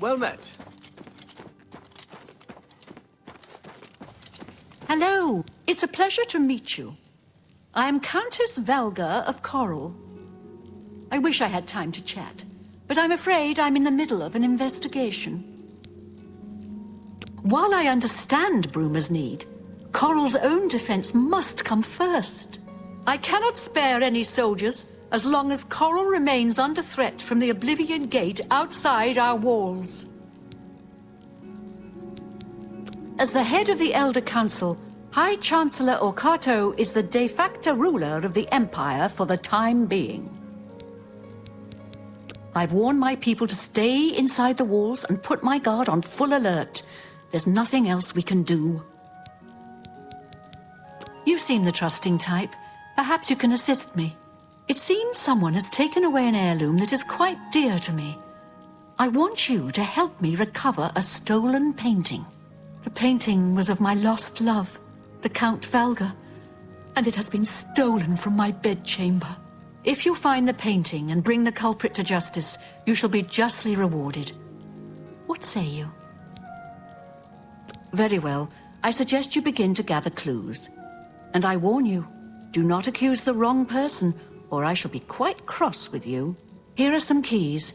Well met. Hello. It's a pleasure to meet you. I am Countess Valga of Chorrol. I wish I had time to chat, but I'm afraid I'm in the middle of an investigation. While I understand Bruma's need, Chorrol's own defense must come first. I cannot spare any soldiers as long as Chorrol remains under threat from the Oblivion Gate outside our walls. As the head of the Elder Council, High Chancellor Orcato is the de facto ruler of the Empire for the time being. I've warned my people to stay inside the walls and put my guard on full alert. There's nothing else we can do. You seem the trusting type. Perhaps you can assist me. It seems someone has taken away an heirloom that is quite dear to me. I want you to help me recover a stolen painting. The painting was of my lost love, the Count Valga, and it has been stolen from my bedchamber. If you find the painting and bring the culprit to justice, you shall be justly rewarded. What say you? Very well. I suggest you begin to gather clues. And I warn you, do not accuse the wrong person, or I shall be quite cross with you. Here are some keys.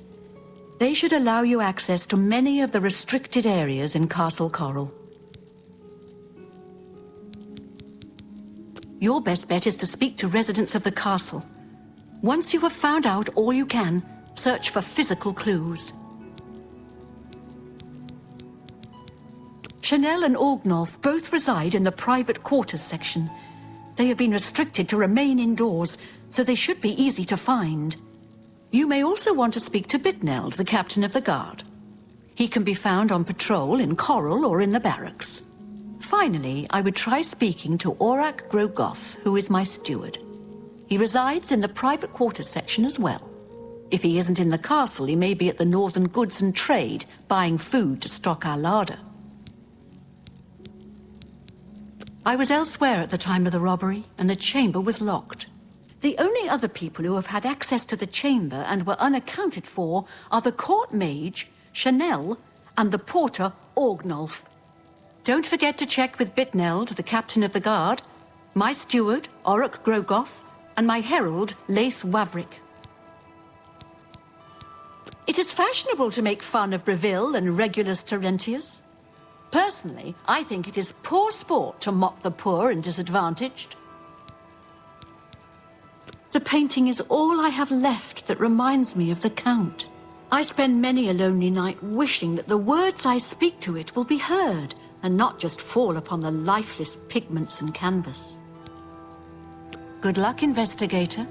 They should allow you access to many of the restricted areas in Castle Chorrol. Your best bet is to speak to residents of the castle. Once you have found out all you can, search for physical clues. Chanel and Orgnolf both reside in the private quarters section. They have been restricted to remain indoors, so they should be easy to find. You may also want to speak to Bitneld, the captain of the guard. He can be found on patrol in Chorrol or in the barracks. Finally, I would try speaking to Orak Grogoth, who is my steward. He resides in the private quarters section as well. If he isn't in the castle, he may be at the Northern Goods and Trade, buying food to stock our larder. I was elsewhere at the time of the robbery, and the chamber was locked. The only other people who have had access to the chamber and were unaccounted for are the court mage, Chanel, and the porter, Orgnolf. Don't forget to check with Bitneld, the captain of the guard, my steward, Orak Grogoth, and my herald, Laith Wavrick. It is fashionable to make fun of Breville and Regulus Terentius. Personally, I think it is poor sport to mock the poor and disadvantaged. The painting is all I have left that reminds me of the Count. I spend many a lonely night wishing that the words I speak to it will be heard and not just fall upon the lifeless pigments and canvas. Good luck, investigator.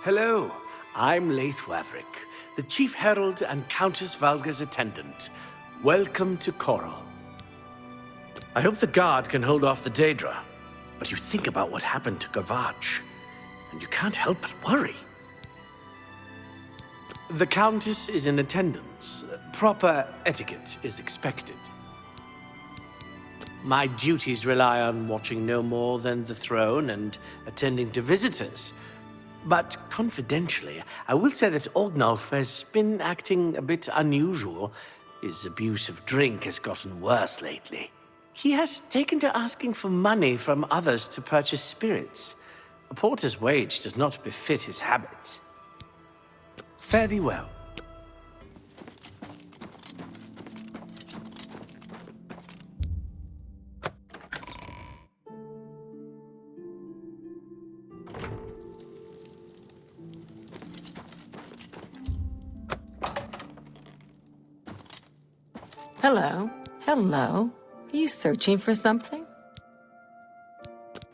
Hello, I'm Laith Wavrick, the Chief Herald and Countess Valga's attendant. Welcome to Chorrol. I hope the guard can hold off the Daedra, but you think about what happened to Gavach, and you can't help but worry. The Countess is in attendance. Proper etiquette is expected. My duties rely on watching no more than the throne and attending to visitors. But confidentially, I will say that Orgnolf has been acting a bit unusual. His abuse of drink has gotten worse lately. He has taken to asking for money from others to purchase spirits. A porter's wage does not befit his habits. Fare thee well. Hello. Hello. Are you searching for something?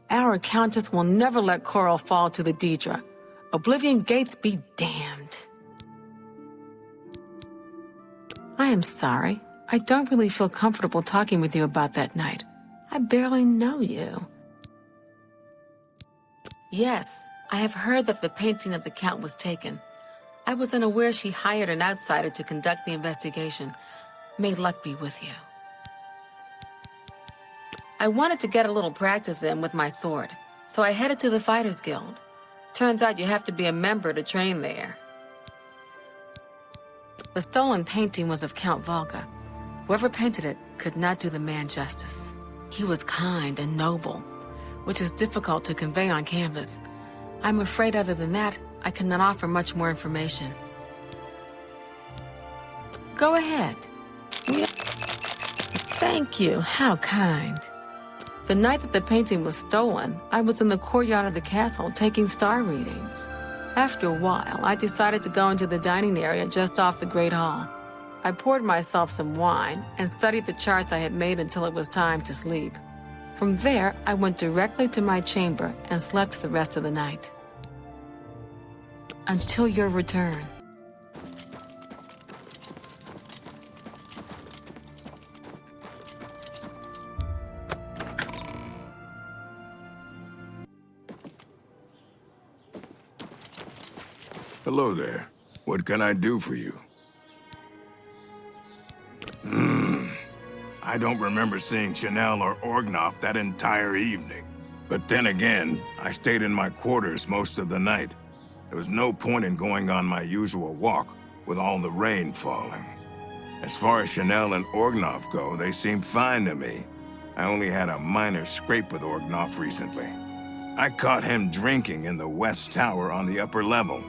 Our Countess will never let Chorrol fall to the Daedra. Oblivion Gates be damned. I am sorry. I don't really feel comfortable talking with you about that night. I barely know you. Yes, I have heard that the painting of the Count was taken. I was unaware she hired an outsider to conduct the investigation. May luck be with you. I wanted to get a little practice in with my sword, so I headed to the Fighters Guild. Turns out you have to be a member to train there. The stolen painting was of Count Volga. Whoever painted it could not do the man justice. He was kind and noble, which is difficult to convey on canvas. I'm afraid other than that, I cannot offer much more information. Go ahead. Thank you, how kind. The night that the painting was stolen, I was in the courtyard of the castle taking star readings. After a while, I decided to go into the dining area just off the Great Hall. I poured myself some wine and studied the charts I had made until it was time to sleep. From there, I went directly to my chamber and slept the rest of the night. Until your return. Hello there. What can I do for you? I don't remember seeing Chanel or Orgnoff that entire evening. But then again, I stayed in my quarters most of the night. There was no point in going on my usual walk with all the rain falling. As far as Chanel and Orgnoff go, they seemed fine to me. I only had a minor scrape with Orgnoff recently. I caught him drinking in the West Tower on the upper level.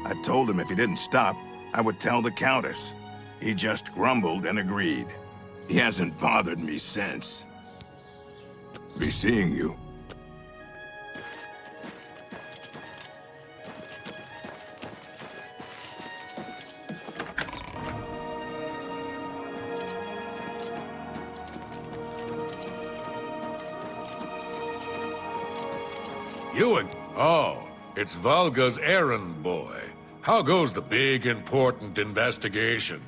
I told him if he didn't stop, I would tell the Countess. He just grumbled and agreed. He hasn't bothered me since. Be seeing you. Oh, it's Volga's errand boy. How goes the big, important investigation?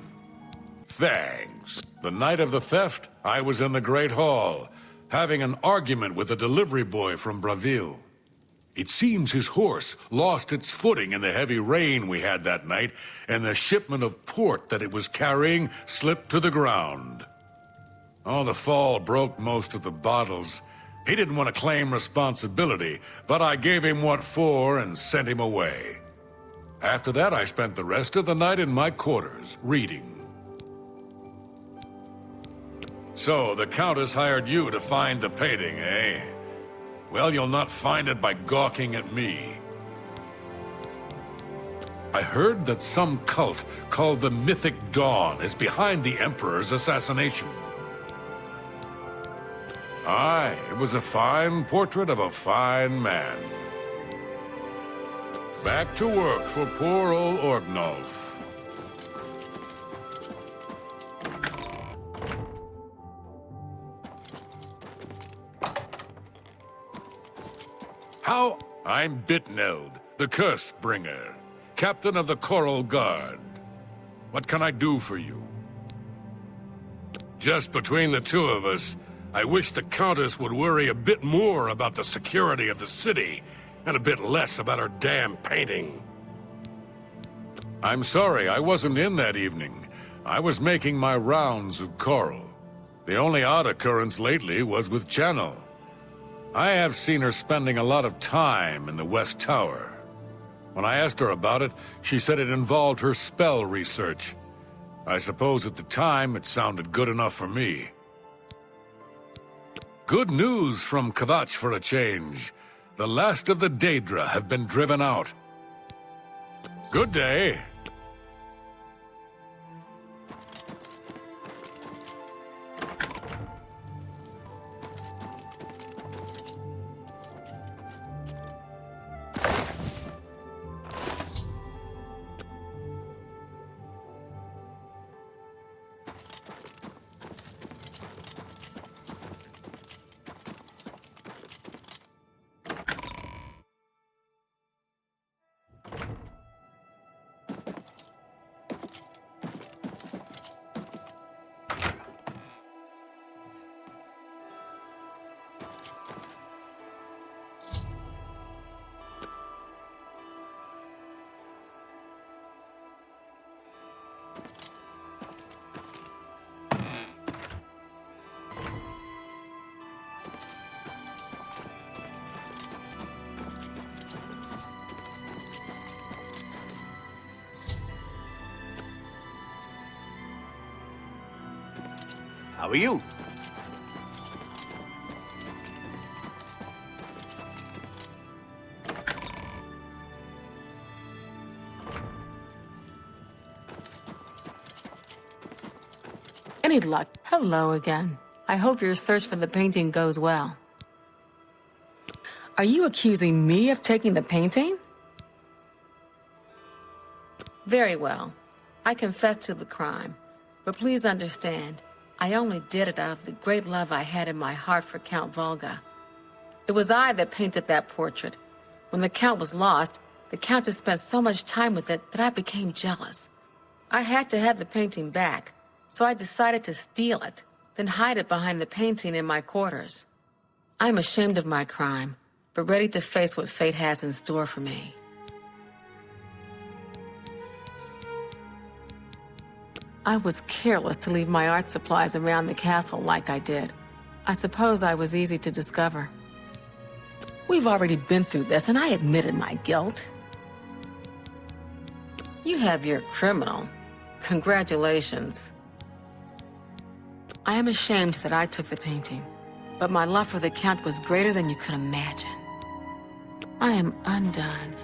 Thanks. The night of the theft, I was in the Great Hall, having an argument with a delivery boy from Braville. It seems his horse lost its footing in the heavy rain we had that night, and the shipment of port that it was carrying slipped to the ground. Oh, the fall broke most of the bottles. He didn't want to claim responsibility, but I gave him what for and sent him away. After that, I spent the rest of the night in my quarters, reading. So, the Countess hired you to find the painting, eh? Well, you'll not find it by gawking at me. I heard that some cult called the Mythic Dawn is behind the Emperor's assassination. Aye, it was a fine portrait of a fine man. Back to work for poor old Orgnoff. How? I'm Bitneld, the Curse Bringer, captain of the Chorrol Guard. What can I do for you? Just between the two of us, I wish the Countess would worry a bit more about the security of the city, and a bit less about her damn painting. I'm sorry, I wasn't in that evening. I was making my rounds of Chorrol. The only odd occurrence lately was with Chanel. I have seen her spending a lot of time in the West Tower. When I asked her about it, she said it involved her spell research. I suppose at the time it sounded good enough for me. Good news from Kvatch for a change. The last of the Daedra have been driven out. Good day. How are you? Any luck? Hello again. I hope your search for the painting goes well. Are you accusing me of taking the painting? Very well. I confess to the crime. But please understand, I only did it out of the great love I had in my heart for Count Volga. It was I that painted that portrait. When the Count was lost, the Countess spent so much time with it that I became jealous. I had to have the painting back, so I decided to steal it, then hide it behind the painting in my quarters. I'm ashamed of my crime, but ready to face what fate has in store for me. I was careless to leave my art supplies around the castle like I did. I suppose I was easy to discover. We've already been through this, and I admitted my guilt. You have your criminal. Congratulations. I am ashamed that I took the painting, but my love for the Count was greater than you could imagine. I am undone.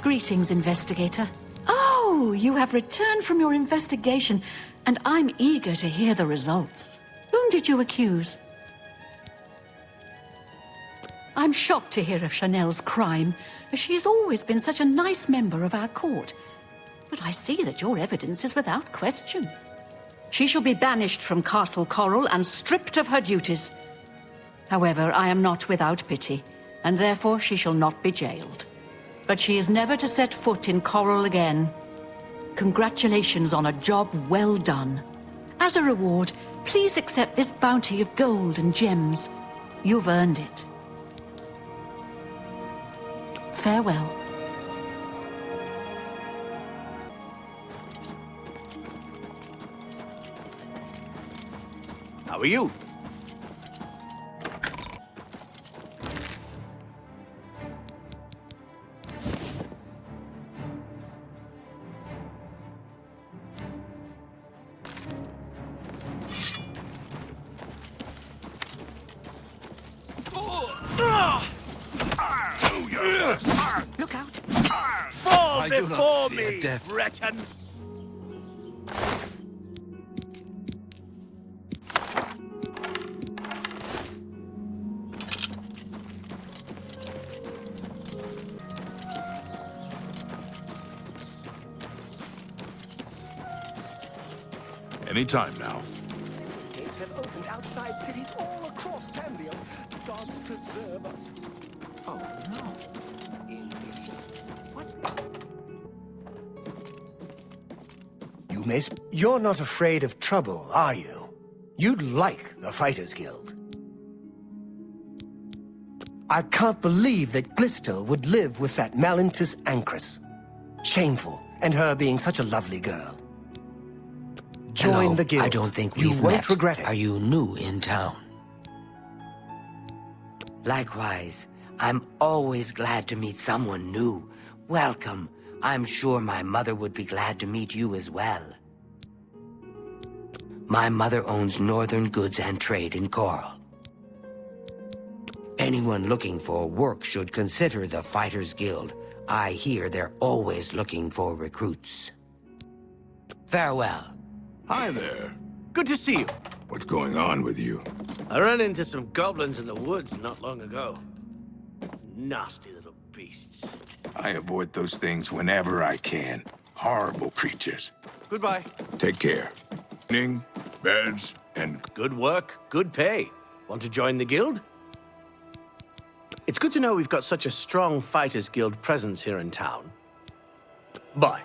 Greetings, investigator. Oh, you have returned from your investigation, and I'm eager to hear the results. Whom did you accuse? I'm shocked to hear of Chanel's crime, as she has always been such a nice member of our court. But I see that your evidence is without question. She shall be banished from Castle Chorrol and stripped of her duties. However, I am not without pity, and therefore she shall not be jailed. But she is never to set foot in Chorrol again. Congratulations on a job well done. As a reward, please accept this bounty of gold and gems. You've earned it. Farewell. How are you? Look out! Fall I do not before fear me, death. Breton! Anytime now. Gates have opened outside cities all across Tamriel. Gods preserve us. Oh no. Indeed. What's You're not afraid of trouble, are you? You'd like the Fighters Guild. I can't believe that Glistel would live with that Malintus Ancrus. Shameful, and her being such a lovely girl. Join Hello. the guild. I don't think you we've won't met. regret it. Are you new in town? Likewise. I'm always glad to meet someone new. Welcome. I'm sure my mother would be glad to meet you as well. My mother owns Northern Goods and Trade in Chorrol. Anyone looking for work should consider the Fighters Guild. I hear they're always looking for recruits. Farewell. Hi there. Good to see you. What's going on with you? I ran into some goblins in the woods not long ago. Nasty little beasts. I avoid those things whenever I can. Horrible creatures. Goodbye. Take care. Evening, beds, and Good work, good pay. Want to join the guild? It's good to know we've got such a strong Fighters Guild presence here in town. Bye.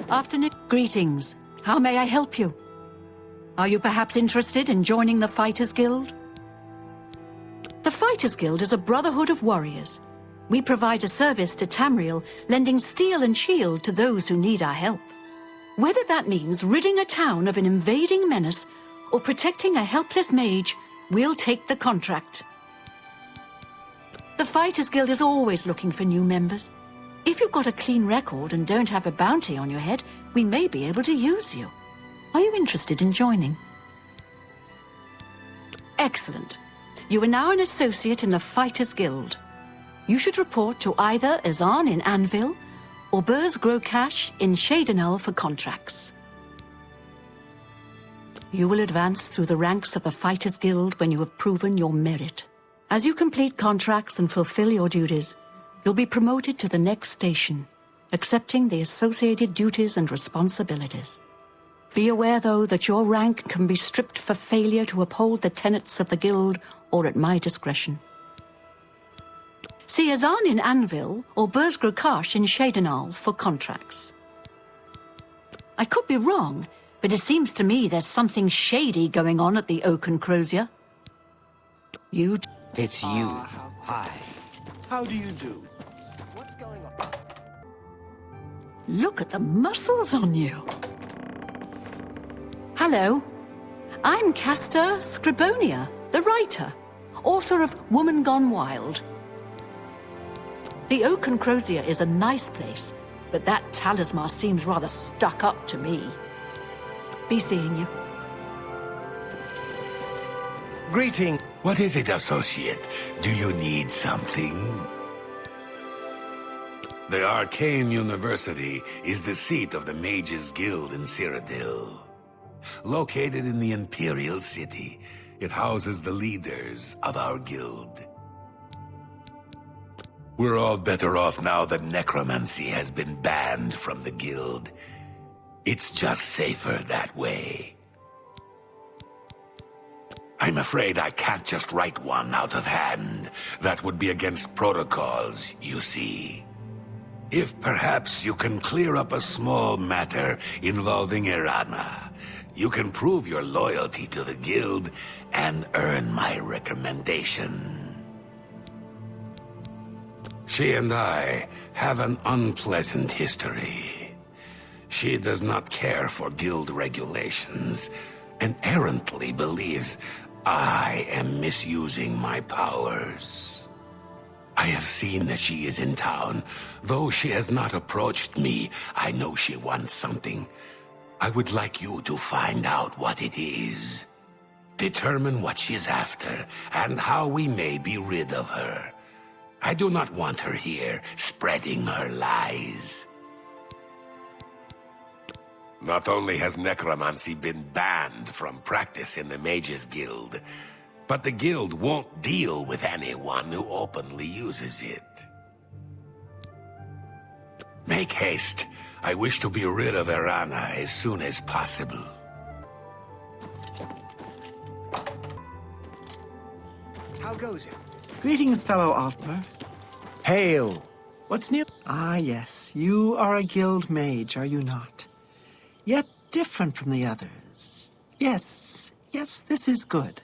Afternoon. Greetings. How may I help you? Are you perhaps interested in joining the Fighters Guild? The Fighters Guild is a brotherhood of warriors. We provide a service to Tamriel, lending steel and shield to those who need our help. Whether that means ridding a town of an invading menace or protecting a helpless mage, we'll take the contract. The Fighters Guild is always looking for new members. If you've got a clean record and don't have a bounty on your head, we may be able to use you. Are you interested in joining? Excellent. You are now an associate in the Fighters Guild. You should report to either Azan in Anvil or Burz Grokash in Shadenel for contracts. You will advance through the ranks of the Fighters Guild when you have proven your merit. As you complete contracts and fulfill your duties, you'll be promoted to the next station, accepting the associated duties and responsibilities. Be aware, though, that your rank can be stripped for failure to uphold the tenets of the Guild or at my discretion. See Azan in Anvil or Burz Grokash in Shadenal for contracts. I could be wrong, but it seems to me there's something shady going on at the Oaken Crozier. It's you. Hi. How do you do? What's going on? Look at the muscles on you. Hello. I'm Castor Scribonia, the writer, author of Woman Gone Wild. The Oaken Crozier is a nice place, but that talisman seems rather stuck up to me. Be seeing you. Greeting. What is it, associate? Do you need something? The Arcane University is the seat of the Mages Guild in Cyrodiil. Located in the Imperial City, it houses the leaders of our guild. We're all better off now that necromancy has been banned from the guild. It's just safer that way. I'm afraid I can't just write one out of hand. That would be against protocols, you see. If perhaps you can clear up a small matter involving Irana, you can prove your loyalty to the guild and earn my recommendation. She and I have an unpleasant history. She does not care for guild regulations and errantly believes I am misusing my powers. I have seen that she is in town. Though she has not approached me, I know she wants something. I would like you to find out what it is. Determine what she's after and how we may be rid of her. I do not want her here, spreading her lies. Not only has necromancy been banned from practice in the Mages Guild, but the guild won't deal with anyone who openly uses it. Make haste. I wish to be rid of Irana as soon as possible. How goes it? Greetings, fellow Altmer. Hail. What's new? Ah, yes. You are a guild mage, are you not? Yet different from the others. Yes, this is good.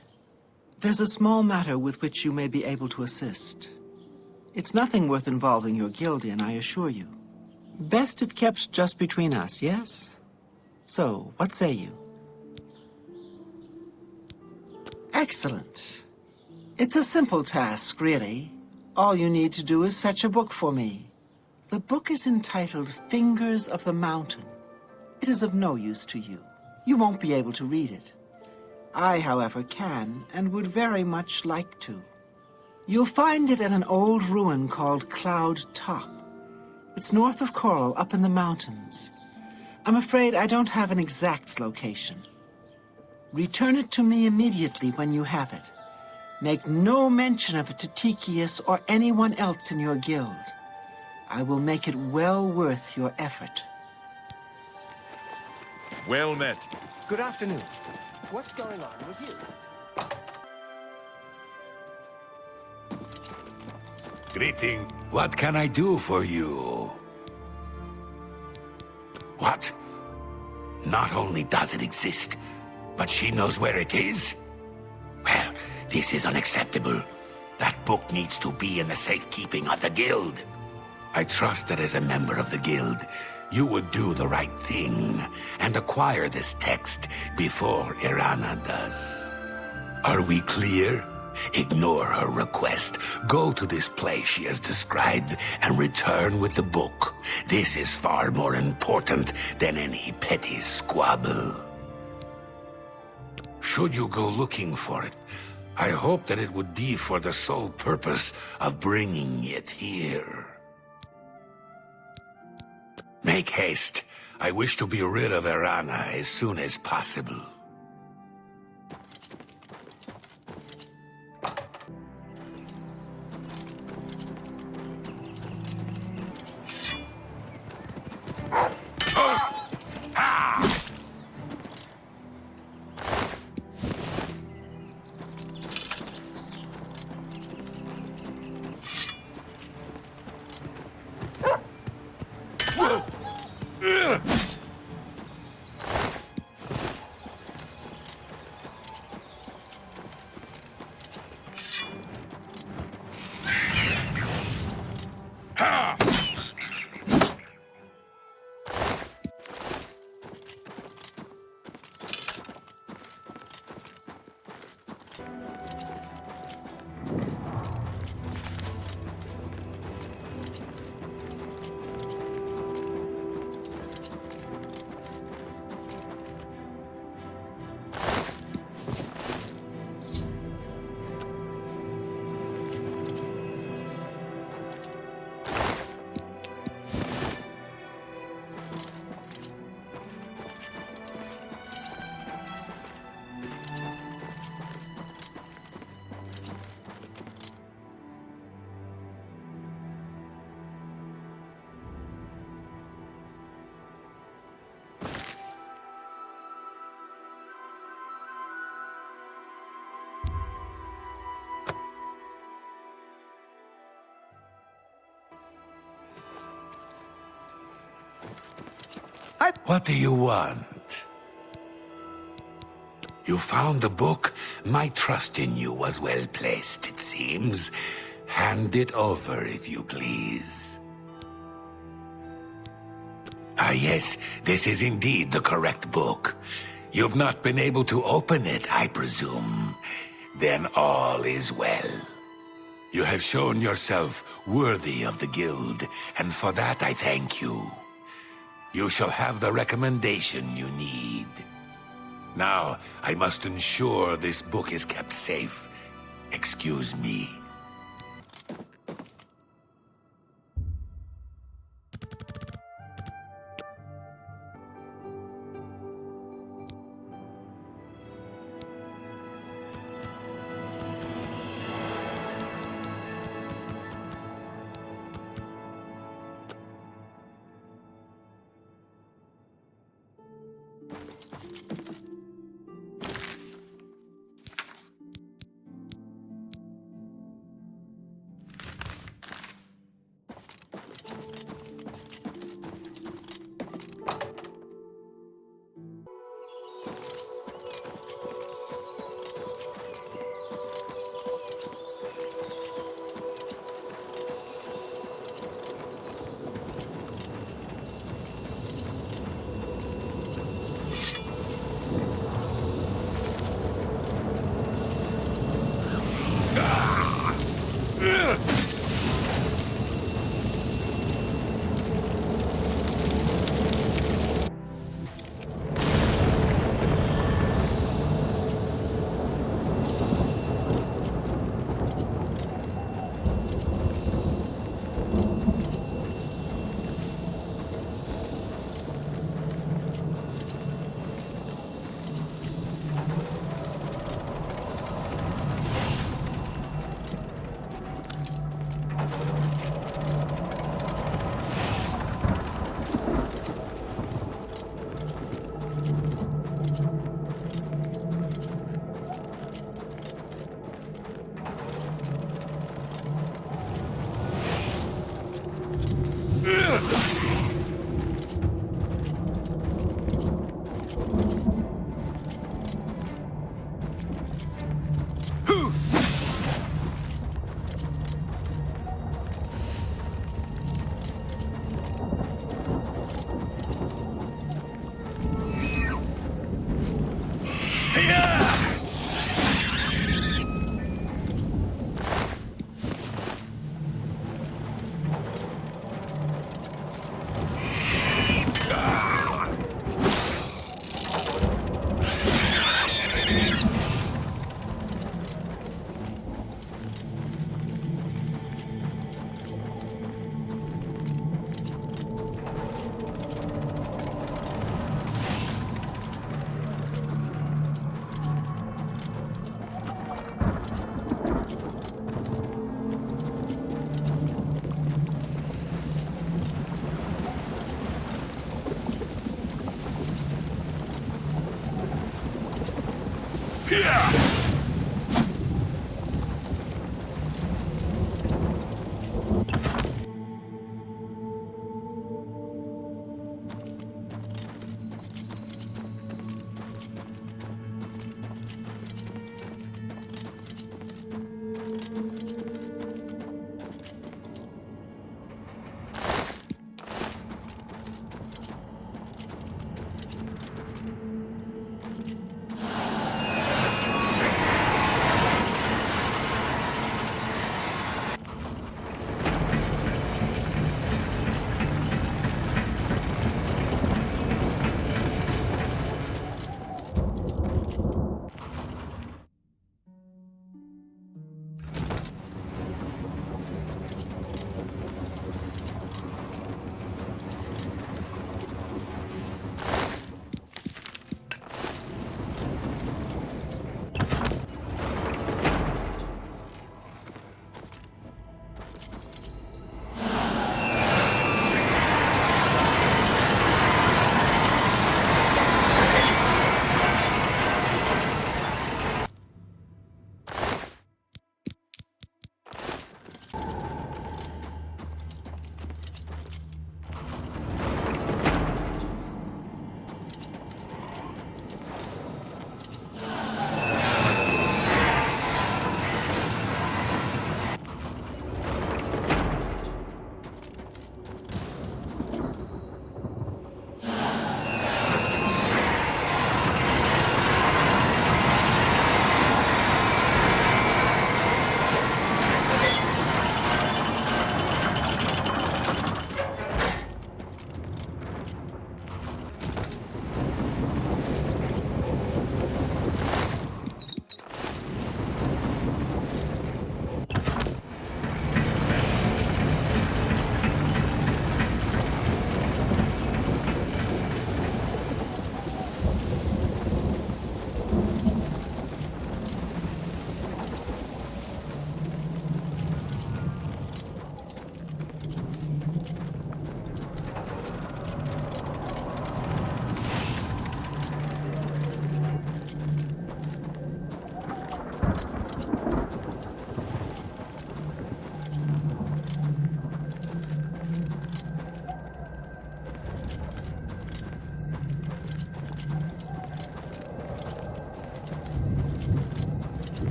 There's a small matter with which you may be able to assist. It's nothing worth involving your guild in, I assure you. Best if kept just between us, yes? So, what say you? Excellent. It's a simple task, really. All you need to do is fetch a book for me. The book is entitled Fingers of the Mountain. It is of no use to you. You won't be able to read it. I, however, can, and would very much like to. You'll find it in an old ruin called Cloud Top. It's north of Chorrol, up in the mountains. I'm afraid I don't have an exact location. Return it to me immediately when you have it. Make no mention of it to Tikius or anyone else in your guild. I will make it well worth your effort. Well met. Good afternoon. What's going on with you? Greeting. What can I do for you? What? Not only does it exist, but she knows where it is? Well, this is unacceptable. That book needs to be in the safekeeping of the guild. I trust that as a member of the guild, you would do the right thing and acquire this text before Irana does. Are we clear? Ignore her request. Go to this place she has described and return with the book. This is far more important than any petty squabble. Should you go looking for it, I hope that it would be for the sole purpose of bringing it here. Make haste. I wish to be rid of Irana as soon as possible. What do you want? You found the book? My trust in you was well placed, it seems. Hand it over, if you please. Ah, yes, this is indeed the correct book. You've not been able to open it, I presume. Then all is well. You have shown yourself worthy of the guild, and for that I thank you. You shall have the recommendation you need. Now, I must ensure this book is kept safe. Excuse me.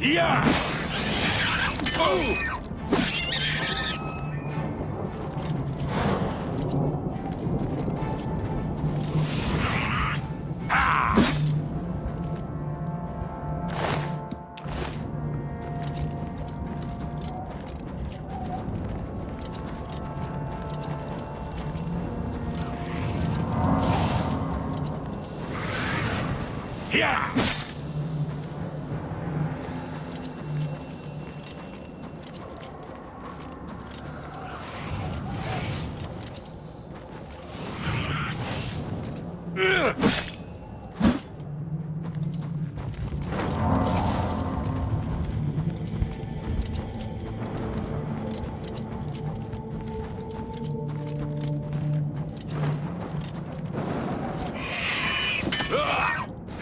Yeah! Oh! Yeah!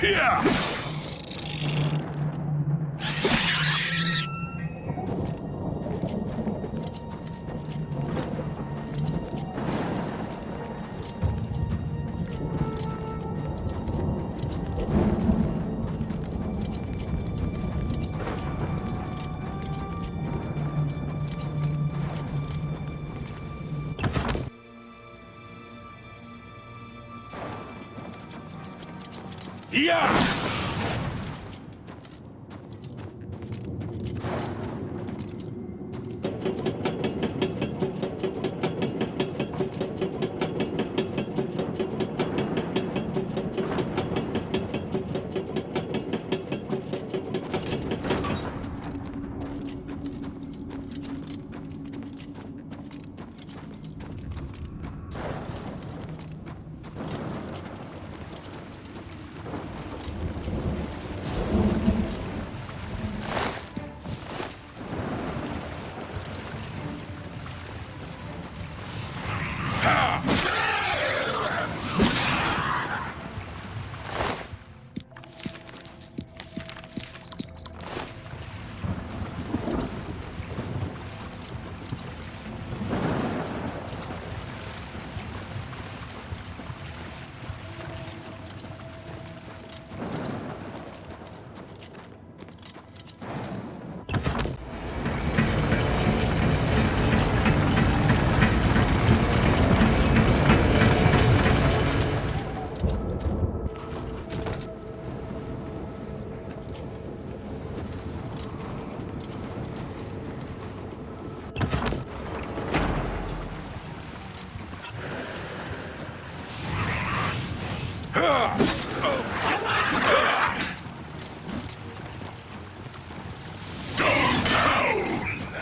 Yeah!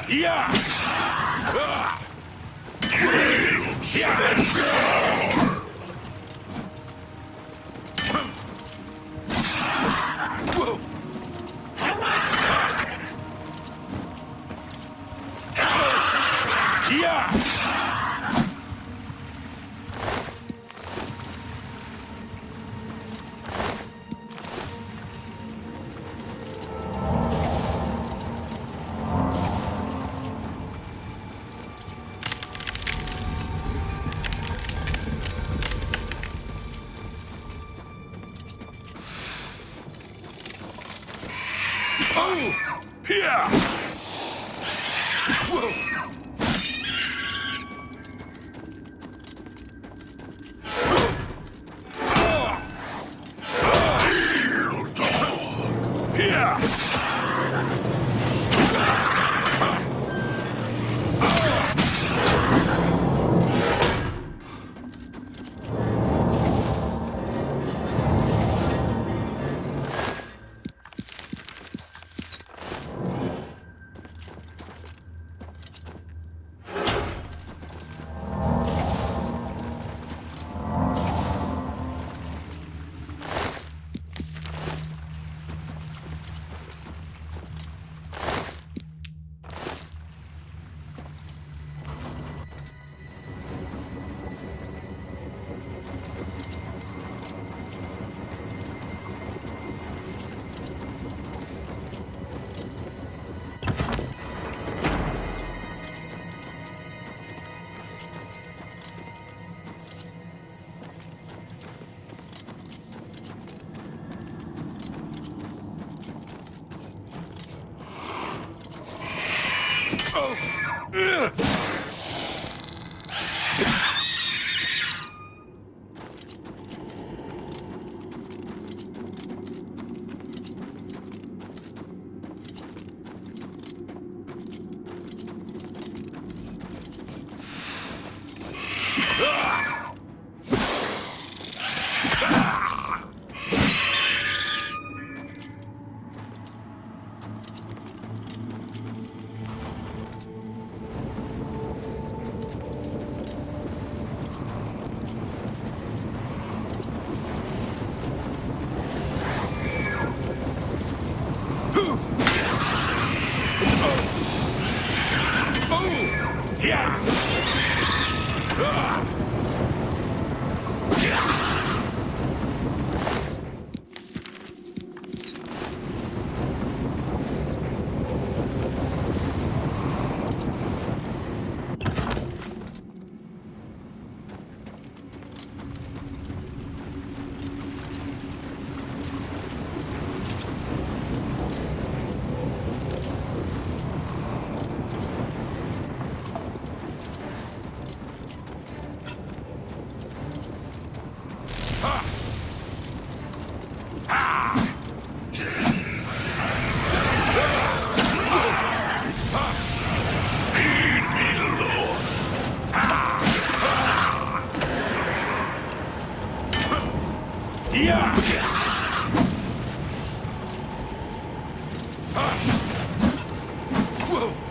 Yeah! Yeah! Yeah! Oh! Yeah! Whoa! Yeah!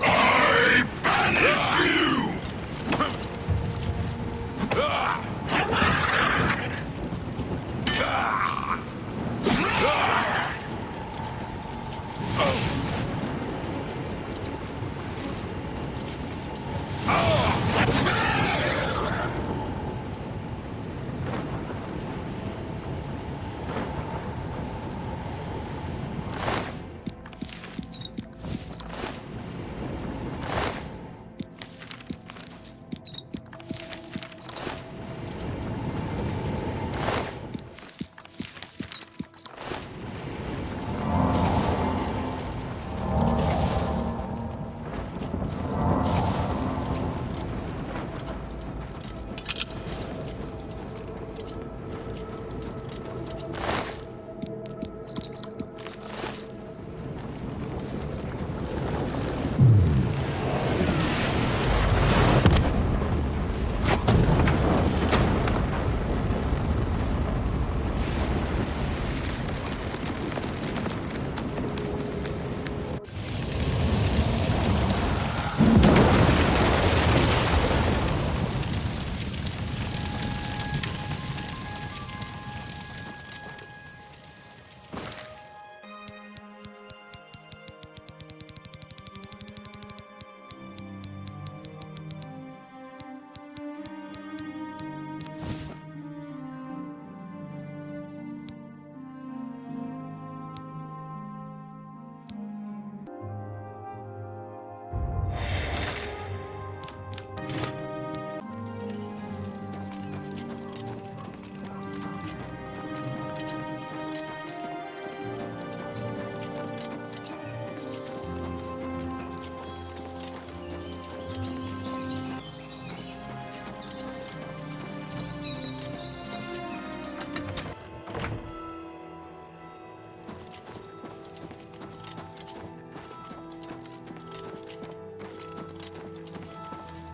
I banish you!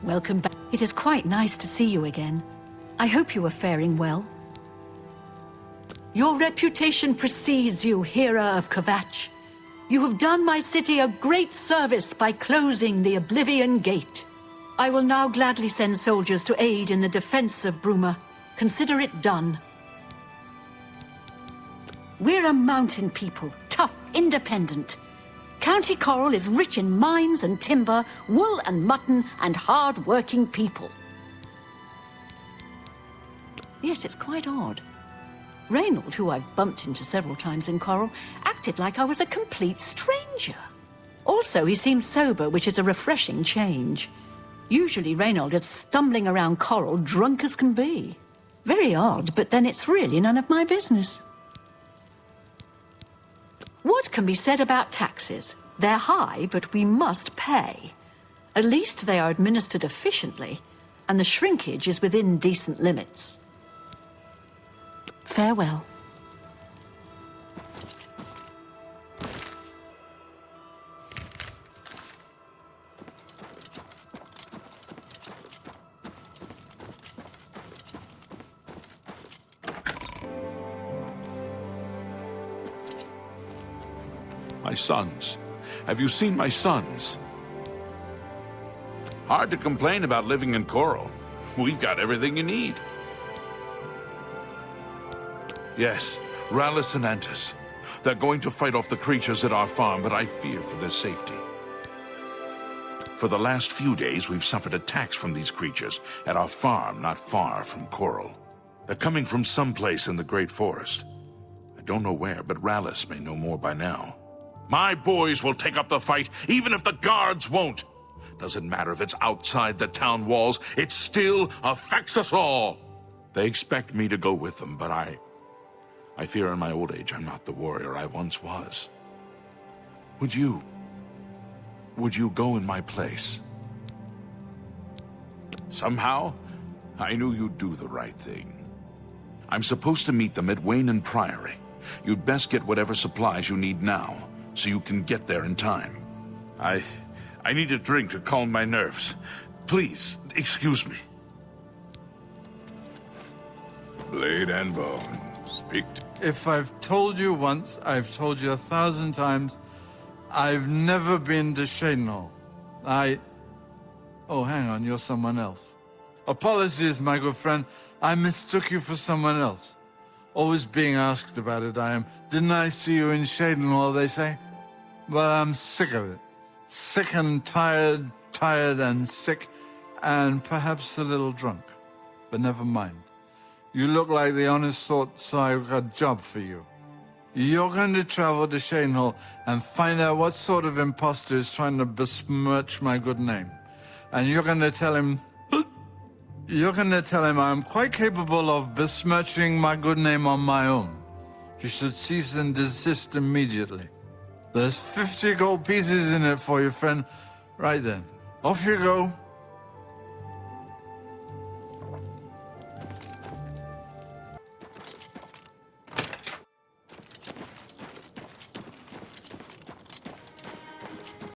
Welcome back. It is quite nice to see you again. I hope you are faring well. Your reputation precedes you, Hera of Kvatch. You have done my city a great service by closing the Oblivion Gate. I will now gladly send soldiers to aid in the defense of Bruma. Consider it done. We're a mountain people, tough, independent. County Chorrol is rich in mines and timber, wool and mutton, and hard-working people. Yes, it's quite odd. Reynold, who I've bumped into several times in Chorrol, acted like I was a complete stranger. Also, he seems sober, which is a refreshing change. Usually Reynold is stumbling around Chorrol drunk as can be. Very odd, but then it's really none of my business. What can be said about taxes? They're high, but we must pay. At least they are administered efficiently. and the shrinkage is within decent limits. Farewell. My sons. Have you seen my sons? Hard to complain about living in Chorrol. We've got everything you need. Yes, Rallis and Antis. They're going to fight off the creatures at our farm, but I fear for their safety. For the last few days, we've suffered attacks from these creatures at our farm not far from Chorrol. They're coming from someplace in the Great Forest. I don't know where, but Rallis may know more by now. My boys will take up the fight, even if the guards won't. Doesn't matter if it's outside the town walls, it still affects us all. They expect me to go with them, but I fear in my old age I'm not the warrior I once was. Would you go in my place? Somehow, I knew you'd do the right thing. I'm supposed to meet them at Wayne and Priory. You'd best get whatever supplies you need now, so you can get there in time. I need a drink to calm my nerves. Please, excuse me. Blade and bone, speak to... If I've told you once, I've told you 1,000 times, I've never been to Chorrol. Oh, hang on, you're someone else. Apologies, my good friend. I mistook you for someone else. Always being asked about it, I am. Didn't I see you in Chorrol, they say? Well, I'm sick of it. Sick and tired, tired and sick, and perhaps a little drunk. But never mind. You look like the honest sort, so I've got a job for you. You're going to travel to Chorrol and find out what sort of imposter is trying to besmirch my good name. And you're going to tell him... You're going to tell him I'm quite capable of besmirching my good name on my own. You should cease and desist immediately. There's 50 gold pieces in it for you, friend. Right then, off you go.